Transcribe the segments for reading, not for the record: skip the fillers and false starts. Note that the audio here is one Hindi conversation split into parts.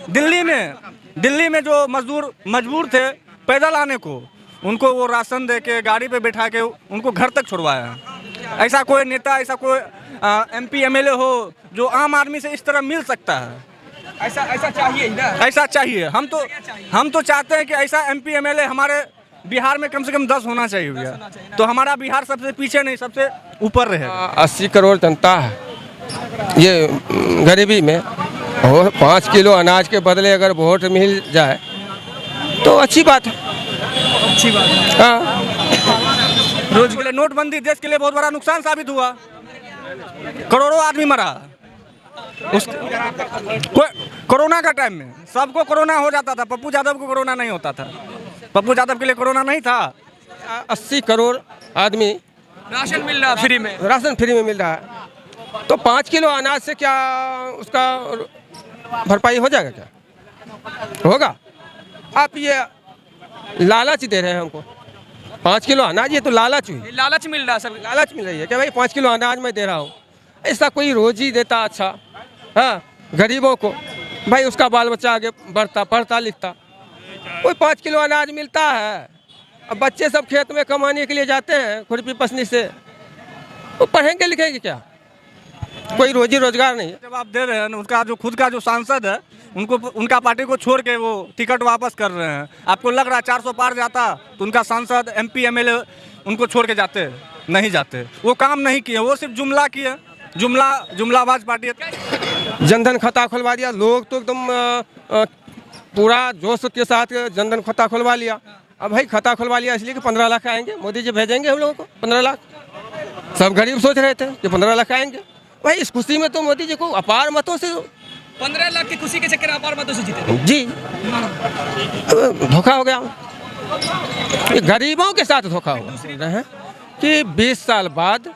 दिल्ली में जो मजदूर मजबूर थे पैदल आने को, उनको वो राशन दे के गाड़ी पे बैठा के उनको घर तक छुड़वाया है। ऐसा कोई नेता, ऐसा कोई MP MLA हो जो आम आदमी से इस तरह मिल सकता है? ऐसा चाहिए ना, ऐसा चाहिए। हम तो चाहते हैं कि ऐसा MP MLA हमारे बिहार में कम से कम 10 होना चाहिए भैया, तो हमारा बिहार सबसे पीछे नहीं सबसे ऊपर रहेगा। 80 करोड़ जनता है ये गरीबी में, और 5 किलो अनाज के बदले अगर वोट मिल जाए तो अच्छी बात है। हाँ, रोज के लिए नोटबंदी देश के लिए बहुत बड़ा नुकसान साबित हुआ, करोड़ों आदमी मरा। कोरोना का टाइम में सबको कोरोना हो जाता था, पप्पू यादव को कोरोना नहीं होता था। पप्पू यादव के लिए कोरोना नहीं था। 80 करोड़ आदमी राशन मिल रहा फ्री में, राशन फ्री में मिल रहा है, तो 5 किलो अनाज से क्या उसका भरपाई हो जाएगा? क्या होगा? आप ये लालच दे रहे हैं हमको। 5 किलो अनाज, ये तो लालच हुई, लालच मिल रहा है, सब लालच मिल रही है कि भाई 5 किलो अनाज मैं दे रहा हूँ। ऐसा कोई रोजी देता अच्छा, हाँ, गरीबों को, भाई उसका बाल बच्चा आगे बढ़ता, पढ़ता लिखता। कोई 5 किलो अनाज मिलता है, अब बच्चे सब खेत में कमाने के लिए जाते हैं खुरपी पसनी से, वो पढ़ेंगे लिखेंगे क्या? कोई रोजी रोजगार नहीं है। जब आप दे रहे हैं, उसका जो खुद का जो सांसद है उनको, उनका पार्टी को छोड़ के वो टिकट वापस कर रहे हैं। आपको लग रहा है 400 पार जाता तो उनका सांसद MP MLA उनको छोड़ के जाते? नहीं जाते। वो काम नहीं किए, वो सिर्फ जुमला किए, जुमलाबाज पार्टी है। जनधन खाता खुलवा दिया, लोग तो एकदम पूरा जोश के साथ जनधन खाता खुलवा लिया। अब भाई खाता खुलवा लिया इसलिए कि 15 लाख आएंगे, मोदी जी भेजेंगे हम लोगों को 15 लाख। सब गरीब सोच रहे थे कि 15 लाख आएंगे, भाई इस खुशी में तो मोदी जी को अपार मतों से 15 लाख की खुशी के चक्कर में अपार मतों से जीते जी। धोखा हो गया, ये गरीबों के साथ धोखा हो रहे हैं कि 20 साल बाद,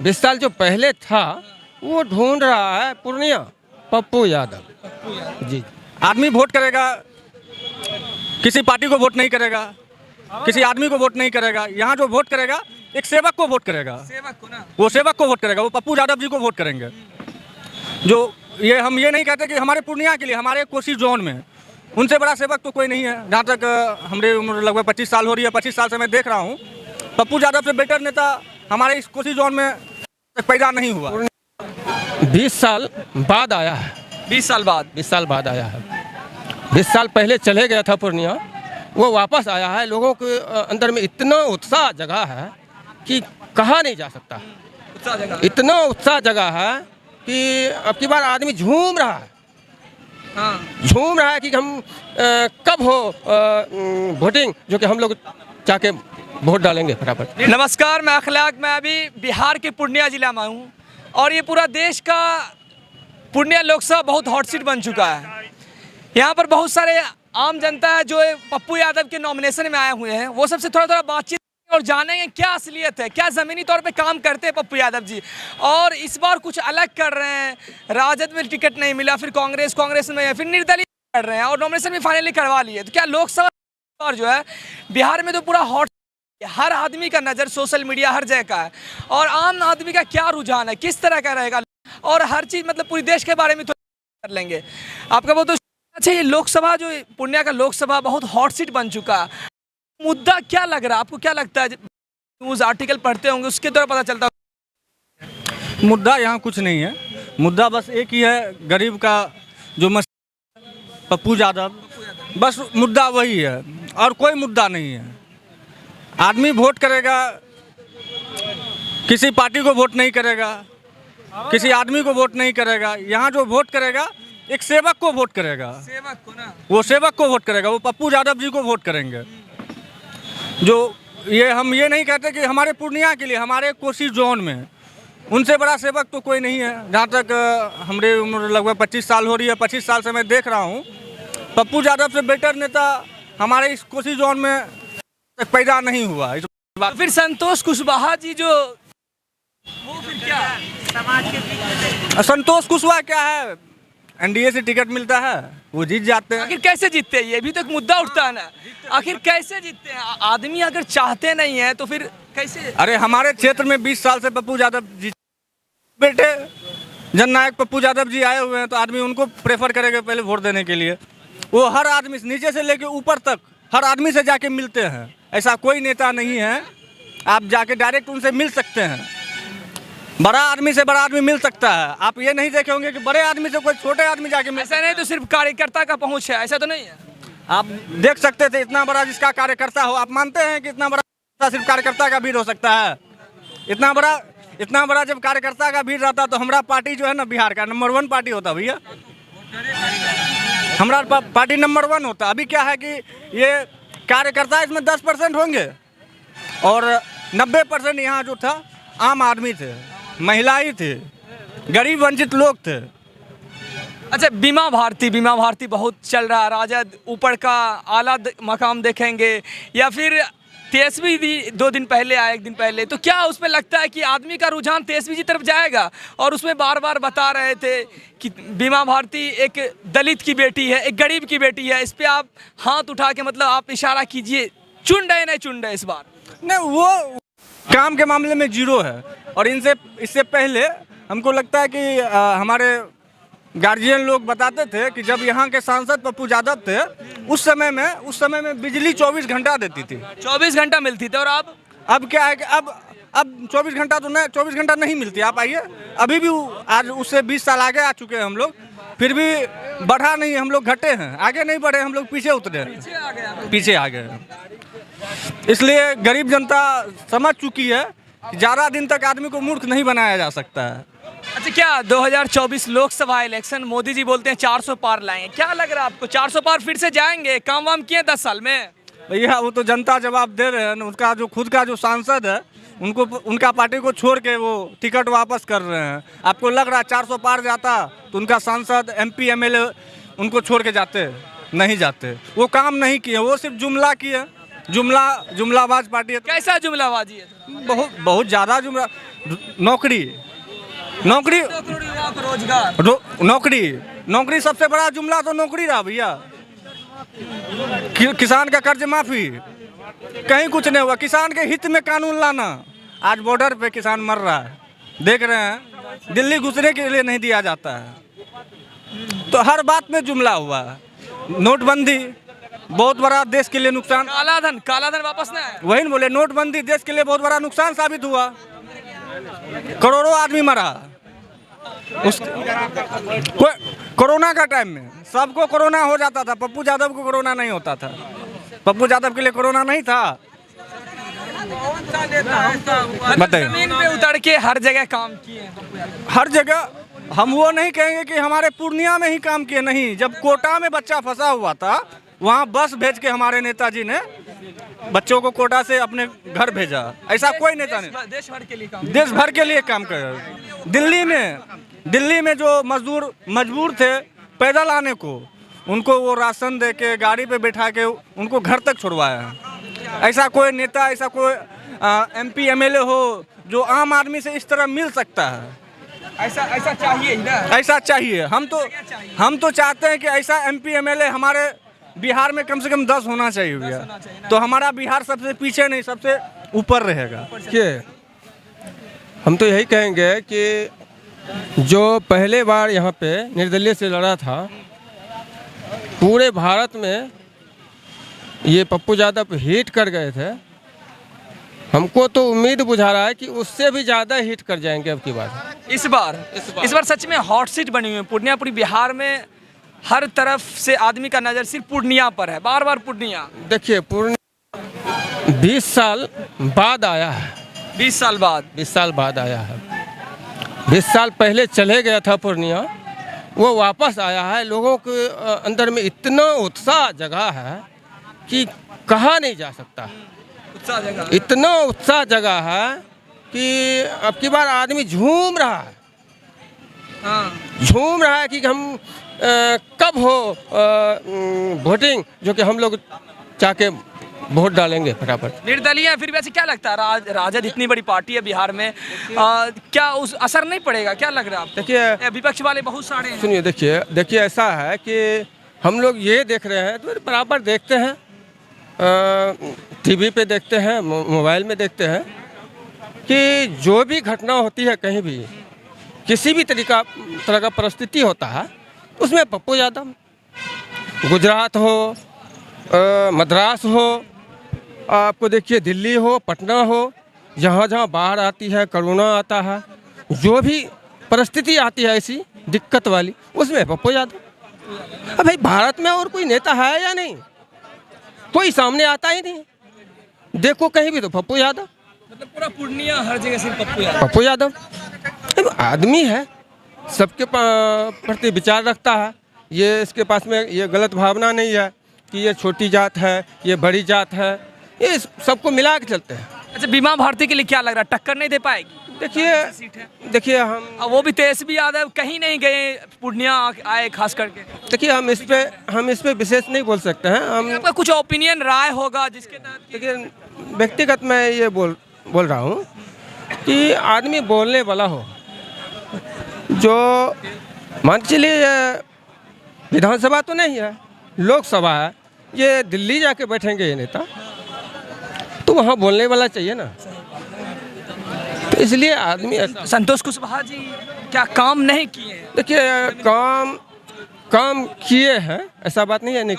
20 साल जो पहले था वो ढूंढ रहा है पूर्णिया पप्पू यादव जी। आदमी वोट करेगा, किसी पार्टी को वोट नहीं करेगा, किसी आदमी को वोट नहीं करेगा। यहाँ जो वोट करेगा एक सेवक को वोट करेगा, सेवक को ना, वो सेवक को वोट करेगा, वो पप्पू यादव जी को वोट करेंगे। जो ये हम ये नहीं कहते कि हमारे पूर्णिया के लिए, हमारे कोसी जोन में उनसे बड़ा सेवक तो कोई नहीं है। जहाँ तक हमारे उम्र लगभग 25 साल हो रही है, 25 साल से मैं देख रहा हूँ, पप्पू यादव से बेटर नेता हमारे इस कोसी जोन में पैदा नहीं हुआ। 20 साल बाद आया है, 20 साल बाद, 20 साल बाद आया है। 20 साल पहले चले गया था पूर्णिया, वो वापस आया है। लोगों के अंदर में इतना उत्साह जगह है कि कहा नहीं जा सकता। इतना उत्साह जगह है कि अब की बार आदमी झूम रहा है, झूम रहा है कि हम कब हो वोटिंग, जो कि हम लोग जाके वोट डालेंगे फटाफट। नमस्कार, मैं अखलाक, मैं अभी बिहार के पूर्णिया जिला में हूँ और ये पूरा देश का पूर्णिया लोकसभा बहुत हॉट सीट बन चुका है। यहाँ पर बहुत सारे आम जनता है जो पप्पू यादव के नॉमिनेशन में आए हुए हैं, वो सबसे थोड़ा बातचीत और जानेंगे क्या असलियत है, क्या ज़मीनी तौर पे काम करते हैं पप्पू यादव जी, और इस बार कुछ अलग कर रहे हैं। राजद में टिकट नहीं मिला, फिर कांग्रेस में, फिर निर्दलीय कर रहे हैं और नॉमिनेशन भी फाइनली करवा लिए। तो क्या लोकसभा और जो है बिहार में तो पूरा हॉट, हर आदमी का नज़र सोशल मीडिया हर जगह का है, और आम आदमी का क्या रुझान है, किस तरह का रहेगा, और हर चीज़ मतलब पूरे देश के बारे में थोड़ा कर लेंगे। आपका वो तो अच्छा, ये लोकसभा जो पूर्णिया का लोकसभा बहुत हॉट सीट बन चुका है, मुद्दा क्या लग रहा है आपको? क्या लगता है, न्यूज़ आर्टिकल पढ़ते होंगे उसके द्वारा पता चलता है? मुद्दा यहाँ कुछ नहीं है, मुद्दा बस एक ही है, गरीब का जो पप्पू यादव, बस मुद्दा वही है और कोई मुद्दा नहीं है। आदमी वोट करेगा, किसी पार्टी को वोट नहीं करेगा, किसी आदमी को वोट नहीं करेगा। यहाँ जो वोट करेगा एक सेवक को वोट करेगा, सेवक को ना, वो सेवक को वोट करेगा, वो पप्पू यादव जी को वोट करेंगे। जो ये हम ये नहीं कहते कि हमारे पूर्णिया के लिए, हमारे कोसी जोन में उनसे बड़ा सेवक तो कोई नहीं है। जहाँ तक हमारे उम्र लगभग 25 साल हो रही है, 25 साल से मैं देख रहा हूँ, पप्पू यादव से बेटर नेता हमारे इस कोसी जोन में पैदा नहीं हुआ। तो फिर संतोष कुशवाहा जी जो, वो फिर क्या समाज के, संतोष कुशवाहा क्या है, NDA से टिकट मिलता है, वो जीत जाते हैं। आखिर कैसे जीतते हैं, ये भी तो एक मुद्दा उठता है ना, आखिर कैसे जीतते हैं? आदमी अगर चाहते नहीं है तो फिर कैसे? अरे हमारे क्षेत्र में 20 साल से पप्पू यादव जी बेटे जननायक पप्पू यादव जी आए हुए हैं तो आदमी उनको प्रेफर करेगा पहले वोट देने के लिए। वो हर आदमी नीचे से लेके ऊपर तक हर आदमी से जाके मिलते हैं, ऐसा कोई नेता नहीं है आप जाके डायरेक्ट उनसे मिल सकते हैं। बड़ा आदमी से बड़ा आदमी मिल सकता है, आप ये नहीं देखे होंगे कि बड़े आदमी से कोई छोटे आदमी जाके मिल। ऐसा नहीं तो सिर्फ कार्यकर्ता का पहुंच है, ऐसा तो नहीं है। आप देख सकते थे इतना बड़ा जिसका कार्यकर्ता हो, आप मानते हैं कि इतना बड़ा सिर्फ कार्यकर्ता का भीड़ हो सकता है? इतना बड़ा जब कार्यकर्ता का भीड़ रहता तो हमारा पार्टी जो है ना बिहार का नंबर 1 पार्टी होता भैया, हमारा पार्टी नंबर 1 होता। अभी क्या है कि ये कार्यकर्ता इसमें 10% होंगे और 90% यहाँ जो था आम आदमी थे, महिलाएं थे, गरीब वंचित लोग थे। अच्छा, बीमा भारती बहुत चल रहा है, राजद ऊपर का आला मकाम देखेंगे, या फिर तेजस्वी जी 2 दिन पहले आए, 1 दिन पहले, तो क्या उसमें लगता है कि आदमी का रुझान तेजस्वी जी तरफ जाएगा? और उसमें बार बार बता रहे थे कि बीमा भारती एक दलित की बेटी है, एक गरीब की बेटी है, इस पर आप हाथ उठा के मतलब आप इशारा कीजिए, चुन रहे नहीं चुन रहे इस बार? नहीं, वो काम के मामले में जीरो है। और इससे पहले हमको लगता है कि हमारे गार्जियन लोग बताते थे कि जब यहाँ के सांसद पप्पू यादव थे उस समय में बिजली 24 घंटा देती थी, 24 घंटा मिलती थी। और अब क्या है कि अब 24 घंटा तो नहीं, 24 घंटा नहीं मिलती। आप आइए, अभी भी आज उससे 20 साल आगे आ चुके हैं हम लोग, फिर भी बढ़ा नहीं, हम लोग घटे हैं, आगे नहीं बढ़े, हम लोग पीछे उतरे हैं, पीछे आ गए हैं। इसलिए गरीब जनता समझ चुकी है कि ज़्यादा दिन तक आदमी को मूर्ख नहीं बनाया जा सकता है। अच्छा, क्या 2024 लोकसभा इलेक्शन मोदी जी बोलते हैं 400 पार लाएंगे, क्या लग रहा है आपको? 400 पार फिर से जाएंगे? काम वाम किए 10 साल में? भैया वो तो जनता जवाब दे रहे हैं, उनका जो खुद का जो सांसद है उनको, उनका पार्टी को छोड़ के वो टिकट वापस कर रहे हैं। आपको लग रहा है 400 पार जाता तो उनका सांसद MP MLA उनको छोड़ के जाते? नहीं जाते। वो काम नहीं किए, वो सिर्फ जुमला किए, जुमलाबाज पार्टी है। कैसा जुमलाबाजी है? बहुत ज़्यादा जुमला। नौकरी रोजगार, नौकरी सबसे बड़ा जुमला तो नौकरी रहा भैया। किसान का कर्ज माफी, कहीं कुछ नहीं हुआ। किसान के हित में कानून लाना, आज बॉर्डर पे किसान मर रहा है, देख रहे हैं, दिल्ली घुसने के लिए नहीं दिया जाता है। तो हर बात में जुमला हुआ। नोटबंदी बहुत बड़ा देश के लिए नुकसान। काला धन वापस नहीं आया, वही बोले, नोटबंदी देश के लिए बहुत बड़ा नुकसान साबित हुआ, करोड़ों आदमी मरा। कोरोना का टाइम में सबको कोरोना हो जाता था, पप्पू यादव को कोरोना नहीं होता था। पप्पू यादव के लिए कोरोना नहीं था। बताइए, जमीन पे उतर के हर जगह काम किए, हर जगह। हम वो नहीं कहेंगे कि हमारे पूर्णिया में ही काम किए, नहीं। जब कोटा में बच्चा फंसा हुआ था वहाँ बस भेज के हमारे नेताजी ने बच्चों को कोटा से अपने घर भेजा। ऐसा कोई नेता नहीं, देश भर के लिए काम कर। दिल्ली में जो मजदूर मजबूर थे पैदल आने को, उनको वो राशन दे के गाड़ी पे बैठा के उनको घर तक छुड़वाया। ऐसा कोई नेता, ऐसा कोई MP MLA हो जो आम आदमी से इस तरह मिल सकता है? ऐसा चाहिए ही ना, ऐसा चाहिए। हम तो चाहते हैं कि ऐसा MP MLA हमारे बिहार में कम से कम 10 होना चाहिए भैया, तो हमारा बिहार सबसे पीछे नहीं, सबसे ऊपर रहेगा। हम तो यही कहेंगे कि जो पहले बार यहाँ पे निर्दलीय से लड़ा था, पूरे भारत में ये पप्पू यादव हिट कर गए थे। हमको तो उम्मीद बुझा रहा है कि उससे भी ज़्यादा हिट कर जाएंगे अब की बार। इस बार सच में हॉट सीट बनी हुई है पूर्णिया। पूरी बिहार में हर तरफ से आदमी का नज़र सिर्फ पूर्णिया पर है, बार बार पूर्णिया। देखिए, पूर्णिया 20 साल बाद आया है, 20 साल बाद आया है। 20 साल पहले चले गया था पूर्णिया, वो वापस आया है। लोगों के अंदर में इतना उत्साह जगा है कि कहा नहीं जा सकता। इतना उत्साह जगा है कि अब की बार आदमी झूम रहा है, झूम रहा है कि हम कब हो वोटिंग, जो कि हम लोग चाहे वोट डालेंगे फटाफट। निर्दलीय फिर वैसे क्या लगता है, राजद इतनी बड़ी पार्टी है बिहार में, क्या उस असर नहीं पड़ेगा? क्या लग रहा है आपको? देखिए, विपक्ष वाले बहुत सारे हैं। सुनिए, देखिए ऐसा है कि हम लोग ये देख रहे हैं तो बराबर देखते हैं, TV पे देखते हैं, मोबाइल में देखते हैं कि जो भी घटना होती है कहीं भी, किसी भी तरह का परिस्थिति होता है उसमें पप्पू यादव, गुजरात हो, मद्रास हो, आपको देखिए दिल्ली हो, पटना हो, जहाँ जहाँ बाढ़ आती है, कोरोना आता है, जो भी परिस्थिति आती है ऐसी दिक्कत वाली, उसमें पप्पू यादव। अब भाई भारत में और कोई नेता है या नहीं? कोई सामने आता ही नहीं। देखो कहीं भी तो पप्पू यादव, मतलब पूरा पूर्णिया हर जगह सिर्फ पप्पू यादव। पप्पू यादव आदमी है, सबके प्रति विचार रखता है। ये इसके पास में ये गलत भावना नहीं है कि ये छोटी जात है, ये बड़ी जात है, ये सबको मिला के चलते हैं। अच्छा, बीमा भारती के लिए क्या लग रहा है, टक्कर नहीं दे पाएगी? देखिए हम, अब वो भी तेजस्वी यादव कहीं नहीं गए, पूर्णिया आए खास करके। देखिए हम इस पे विशेष नहीं बोल सकते हैं। हम आपका कुछ ओपिनियन राय होगा जिसके तहत? देखिए व्यक्तिगत मैं ये बोल रहा हूँ कि आदमी बोलने वाला हो, जो मान के चलिए विधानसभा तो नहीं है, लोकसभा है, ये दिल्ली जाके बैठेंगे ये नेता, तो वहाँ बोलने वाला चाहिए ना। तो इसलिए आदमी संतोष कुशवाहा जी क्या काम नहीं किए हैं? देखिए काम किए हैं, ऐसा बात नहीं है नहीं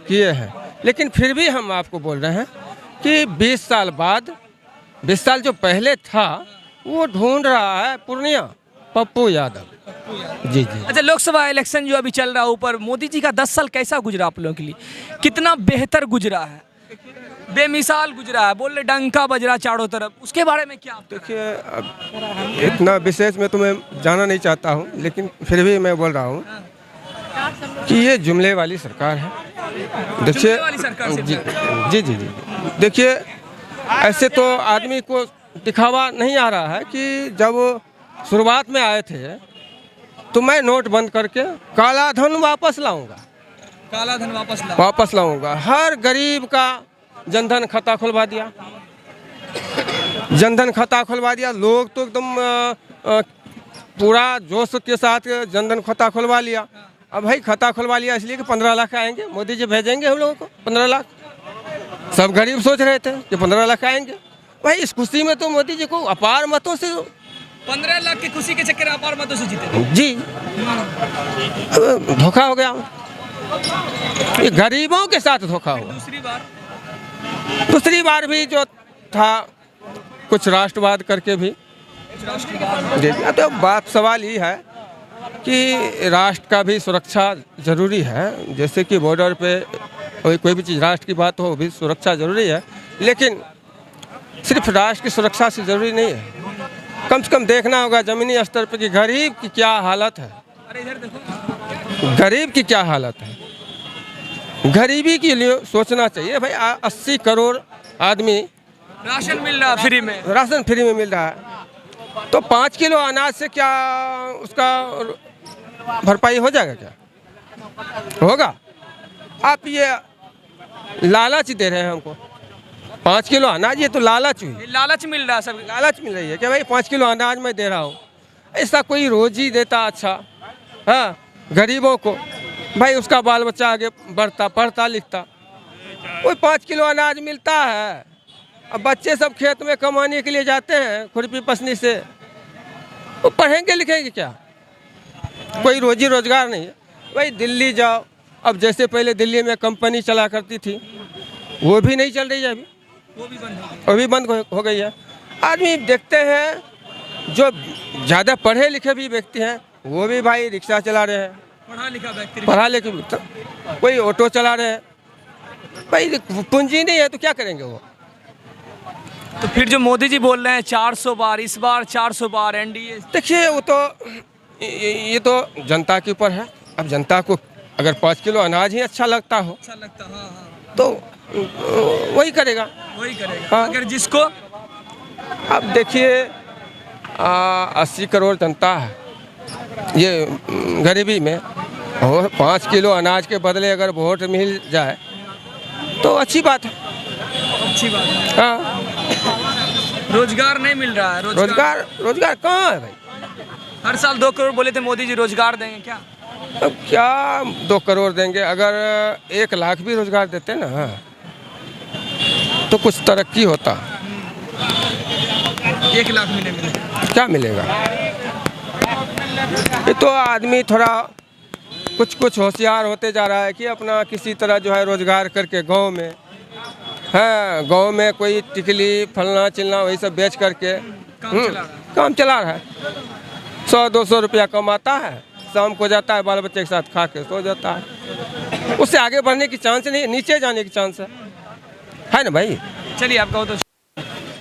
किए हैं, लेकिन फिर भी हम आपको बोल रहे हैं कि 20 साल बाद, 20 साल जो पहले था वो ढूंढ रहा है पूर्णिया पप्पू यादव। जी। अच्छा, लोकसभा इलेक्शन जो अभी चल रहा है ऊपर, मोदी जी का 10 साल कैसा गुजरा आप लोगों के लिए? कितना बेहतर गुजरा है? बेमिसाल गुजरा है, बोल रहे डंका बज रहा चारों तरफ, उसके बारे में क्या? देखिए अब इतना विशेष में तो मैं जाना नहीं चाहता हूँ, लेकिन फिर भी मैं बोल रहा हूँ कि ये जुमले वाली सरकार है। देखिए जी, देखिए ऐसे तो आदमी को दिखावा नहीं आ रहा है कि जब शुरुआत में आए थे तो मैं नोट बंद करके काला धन वापस लाऊंगा, काला धन वापस लाऊंगा, हर गरीब का जनधन खाता खुलवा दिया, जनधन खाता खुलवा दिया। लोग तो एकदम पूरा जोश के साथ जनधन खाता खुलवा लिया। अब भाई खाता खुलवा लिया इसलिए कि 15 लाख आएंगे, मोदी जी भेजेंगे हम लोगों को 15 लाख। सब गरीब सोच रहे थे कि 15 लाख आएंगे। भाई इस खुशी में तो मोदी जी को अपार मतों से, 15 लाख की खुशी के चक्कर अपार मतों से जीते जी। धोखा हो गया, ये गरीबों के साथ धोखा हुआ। दूसरी बार भी जो था कुछ राष्ट्रवाद करके भी, तो बात सवाल ही है कि राष्ट्र का भी सुरक्षा जरूरी है। जैसे कि बॉर्डर पे कोई भी चीज़ राष्ट्र की बात हो, भी सुरक्षा जरूरी है, लेकिन सिर्फ राष्ट्र की सुरक्षा से जरूरी नहीं है। कम से कम देखना होगा ज़मीनी स्तर पर कि गरीब की क्या हालत है। अरे इधर देखो, गरीब की क्या हालत है। गरीबी के लिए सोचना चाहिए। भाई 80 करोड़ आदमी राशन मिल रहा फ्री में, राशन फ्री में मिल रहा है, तो 5 किलो अनाज से क्या उसका भरपाई हो जाएगा? क्या होगा? आप ये लालच दे रहे हैं हमको, 5 किलो अनाज, ये तो लालच हुई, लालच मिल रहा है, सब लालच मिल रही है कि भाई 5 किलो अनाज मैं दे रहा हूँ। ऐसा कोई रोजी देता अच्छा, हाँ, गरीबों को, भाई उसका बाल बच्चा आगे बढ़ता, पढ़ता लिखता। कोई 5 किलो अनाज मिलता है, अब बच्चे सब खेत में कमाने के लिए जाते हैं खुरपी पसनी से, वो पढ़ेंगे लिखेंगे क्या? कोई रोजी रोजगार नहीं है। भाई दिल्ली जाओ, अब जैसे पहले दिल्ली में कंपनी चला करती थी, वो भी नहीं चल रही है अभी, वो भी बंद हो गई है। आदमी देखते हैं जो ज़्यादा पढ़े लिखे भी व्यक्ति हैं, वो भी भाई रिक्शा चला रहे हैं, पढ़ा लिखा व्यक्ति, कोई ऑटो चला रहे हैं। भाई पूंजी नहीं है तो क्या करेंगे वो? तो फिर जो मोदी जी बोल रहे हैं 400 बार, इस बार 400 बार एनडीए, देखिए वो तो ये तो जनता के ऊपर है। अब जनता को अगर 5 किलो अनाज ही अच्छा लगता हो, हाँ, तो वही करेगा, हाँ। अगर जिसको, अब देखिए 80 करोड़ जनता है ये गरीबी में, और 5 किलो अनाज के बदले अगर वोट मिल जाए तो अच्छी बात है, हाँ। रोजगार नहीं मिल रहा है, रोजगार कहाँ है भाई? हर साल 2 करोड़ बोले थे मोदी जी रोजगार देंगे, क्या? अब क्या 2 करोड़ देंगे? अगर 1 लाख भी रोजगार देते ना तो कुछ तरक्की होता। 1 लाख मिलेगा, क्या मिलेगा? ये तो आदमी थोड़ा कुछ होशियार होते जा रहा है कि अपना किसी तरह जो है रोजगार करके गांव में, हाँ गांव में कोई टिकली फलना चिलना वही सब बेच करके काम चला रहा है। 100-200 रुपया कमाता है, शाम को जाता है बाल बच्चे के साथ खा के सो जाता है। उससे आगे बढ़ने की चांस नहीं, नीचे जाने की चांस है ना भाई। चलिए आपका बहुत